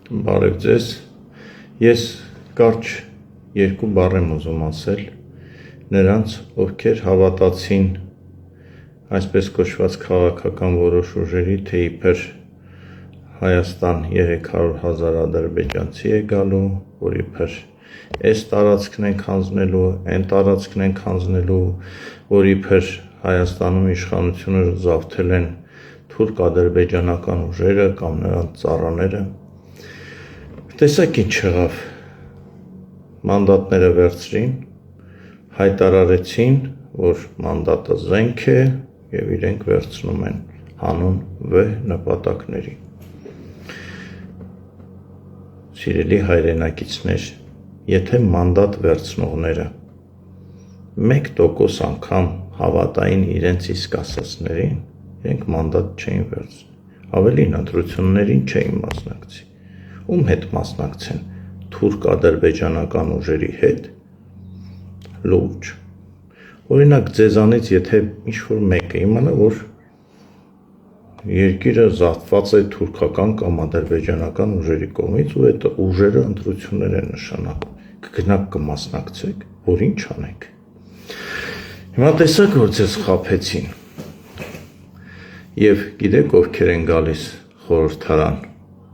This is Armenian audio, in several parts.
Բարև ձեզ, ես կարճ երկու բառ եմ ուզում ասել նրանց, ովքեր հավատացին այսպես կոչված քաղաքական որոշ ուժերի, թե իբր Հայաստան 300,000 ադրբեջանցի է գալու, որ իբր այս տարածքն ենք հանձնելու, այն տարածքն ենք հանձնելու, որ իբր Հայաստանում իշխանությունը զավթել են թուրք-ադրբեջանական ուժերը կամ նրանց ծառաները։ Տեսակ ինչ եղավ, մանդատները վերցրին, հայտարարեցին, որ մանդատը զենք է և իրենք վերցնում են հանուն վեհ նպատակների։ Սիրելի հայրենակիցներ, եթե մանդատ վերցնողները 1% անգամ հավատային իրենց իսկ ասածներին, իրենք մանդատ չէին վերցնի, ավելին ընտրություններին չէին մասնակցի։ Ում հետ մասնակցեն, թուրք-ադրբեջանական ուժերի հետ, լուրջ։ Օրինակ ձեզանից եթե ինչ-որ մեկը իմանա, որ երկիրը զավթված է թուրքական կամ ադրբեջանական ուժերի կողմից ու այդ ուժերը ընտրություններ են նշանակում, կգնաք կմասնակցեք, որ ինչ անեք։ Հիմա տեսակ, որ ձեզ խաբեցին և գիտեք ովքեր են գալիս խորհրդարան,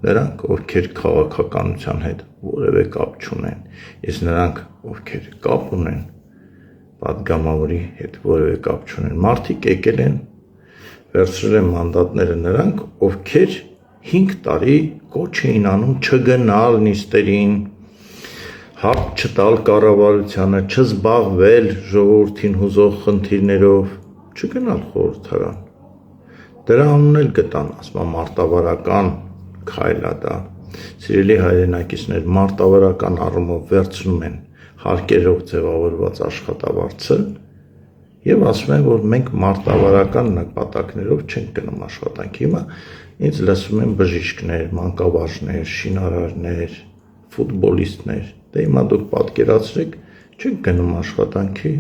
նրանք, ովքեր քաղաքականության հետ որևէ կապ չունեն, իսկ նրանք, ովքեր կապ ունեն, պատգամավորի հետ որևէ կապ չունեն, մարդիկ եկել են, վերցրել են մանդատները նրանք, ովքեր 5 տարի կոչ էին անում չգնալ նիստերին, հարց չտալ կառավարությանը, չզբաղվել ժողովրդին հուզող խնդիրներով, չգնալ խորհրդարան։ Դրա անուն էլ գտան, ասում մարտավարական քայլ է դա, սիրելի հայրենակիցներ, մարտավարական առումով վերցնում են հարկերով ձևավորված աշխատավարձը և ասում են, որ մենք մարտավարական նպատակներով չենք գնում աշխատանքի։ Հիմա ինձ լսում են բժիշկներ, մանկավարժներ, շինարարներ, ֆուտբոլիստներ, դե հիմա դուք պատկերացրեք, չենք գնում աշխատանքի,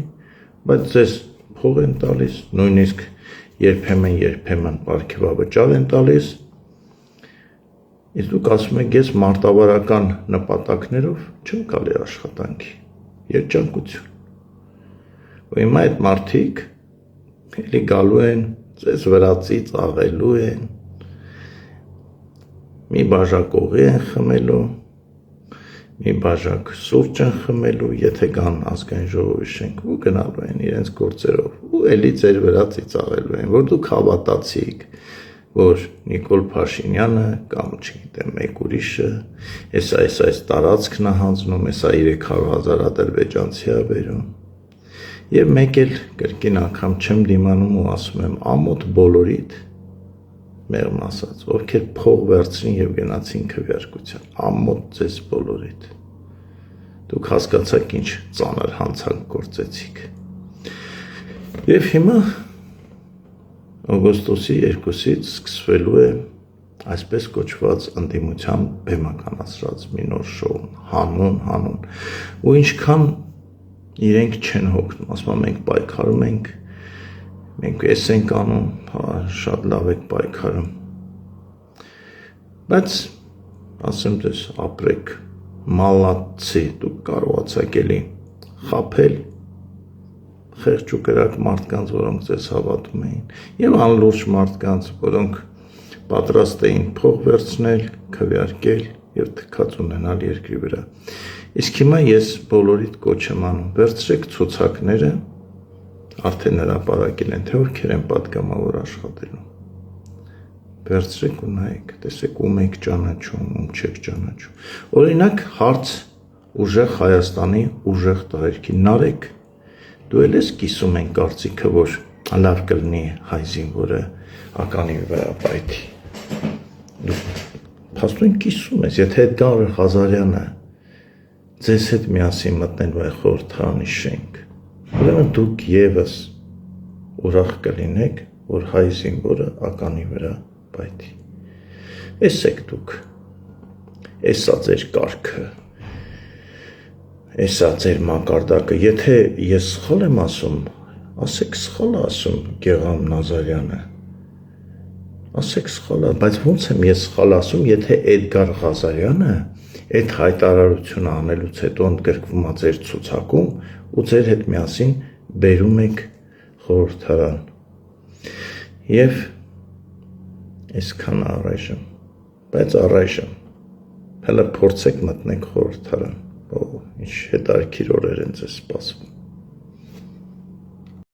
բայց ձեզ փող են տալիս, նույնիսկ երբեմն պարգևավճար են տալիս, իսկ դուք ասում եք, ես մարտավարական նպատակներով չեմ գալի աշխատանքի, երջանկություն։ Ու հիմա այդ մարդիկ էլի գալու են, ձեզ վրացից աղելու են, մի բաժակ օղի են խմելու, մի բաժակ սուրճ են խմելու, եթե գան ազգային ժողովի շենք, ու գնալու են իրենց գործերով, ու էլի ձեր վրա ծիծաղելու են, որ դուք հավատացիք, որ Նիկոլ Փաշինյանը կամ չգիտեմ մեկ ուրիշը, այս տարածքն է հանձնում, հեսա 300,000 ադրբեջանցի է բերում։ Եվ մեկ էլ կրկին անգամ չեմ դիմանում ու ասում եմ ամոթ բոլորիդ, մեղմ ասած, ովքեր փող վերցրին և գնացին քվեարկության, ամոթ ձեզ բոլորիդ։ Դուք հասկացաք ինչ ծանր հանցանք գործեցիք։ Եվ հիմա օգոստոսի 2-ից սկսվելու է այսպես կոչված ընդդիմության բեմականացրած մի նոր շոու, հանուն, ու ինչքան իրենք չեն հոգնում, ասում մենք պայքարում ենք, մենք էս ենք անում, շատ լավ եք պայքարում, բայց ասեմ ձեզ ապրեք, մալացի, դուք կարողացաք էլի խաբել խեղճ ու կրակ մարդկանց, որոնք ձեզ հավատում էին, և անլուրջ մարդկանց, որոնք պատրաստ էին փող վերցնել, քվեարկել և թքած ունենալ երկրի վրա։ Իսկ հիմա ես բոլորիդ կոչ եմ անում, վերցրեք ցուցակները, արդեն հրապարակել են, թե ովքեր են պատգամավոր աշխատելու։ Վերցրեք ու նայեք, տեսեք ում եք ճանաչում, ում չեք ճանաչում։ Օրինակ հարց ուժեղ Հայաստանի ուժեղ տղերքի Նարեկ, դու էլ ես կիսում են կարծիքը, որ լավ կլինի հայ զինվորը ականի վրա պայթի։ Դու փաստորեն կիսում ես, եթե Էդգար Ղազարյանը ձեզ հետ միասին մտնել վայ խորհրդարանի շենք, ուրեմն դուք ևս ուրախ կլինեք, որ հայ զինվորը ականի վրա պայթի։ Էս եք դուք, էսա ձեր կարգը, էսա ձեր մակարդակը, եթե ես սխալ եմ ասում, ասեք սխալ ասում Գեղամ Նազարյանը, ասեք սխալ է, բայց ո՞նց եմ ես սխալ ասում, եթե Էդգար Ղազարյանը այդ հայտարարությունը անելուց հետո ընդգրկվում է ձեր ցուցակում ու ձեր հետ միասին բերում եք խորհրդարան։ Եվ այսքան առայժմ, բայց առայժմ հələ փորձեք մտնեք խորհրդարան։ Ինչ հետաքրքիր օրեր են ձեզ սպասվում։